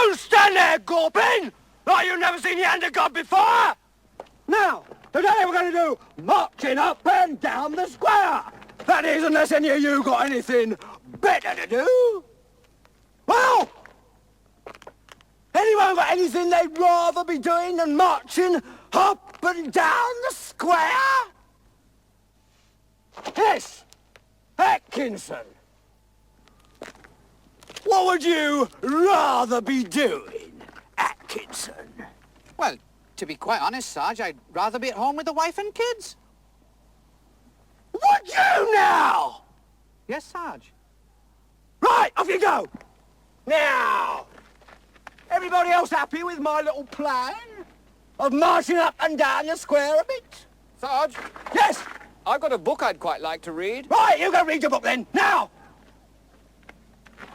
Don't stand there gawping like you've never seen the hand of God before. Now, today we're going to do marching up and down the square. That is, unless any of you got anything better to do. Well, anyone got anything they'd rather be doing than marching up and down the square? Yes, Atkinson. What would you rather be doing, Atkinson? Well, to be quite honest, Sarge, I'd rather be at home with the wife and kids. Would you now? Yes, Sarge. Right, off you go. Now, everybody else happy with my little plan of marching up and down the square a bit? Sarge, Yes. I've got a book I'd quite like to read. Right, you go read your book then. Now,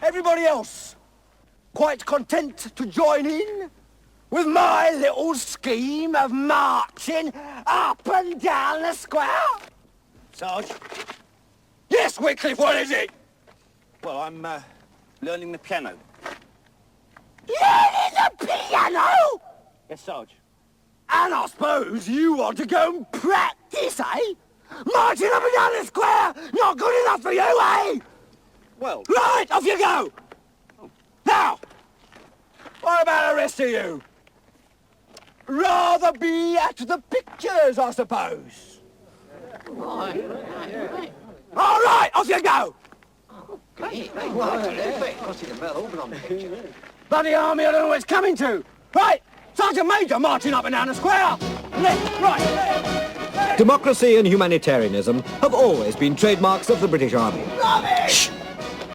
everybody else quite content to join in with my little scheme of marching up and down the square? Sarge? Yes, Wycliffe, what is it? Well, I'm learning the piano. Learning the piano? Yes, Sarge. And I suppose you want to go and practice, eh? Marching up and down the square, not good enough for you, eh? Well, Right, off you go! Now, what about the rest of you? Rather be at the pictures, I suppose. All right, off you go! Bloody army, I don't know where it's coming to. Right, Sergeant Major marching up and down the square. Left, right, left. Democracy and humanitarianism have always been trademarks of the British Army. Rubbish!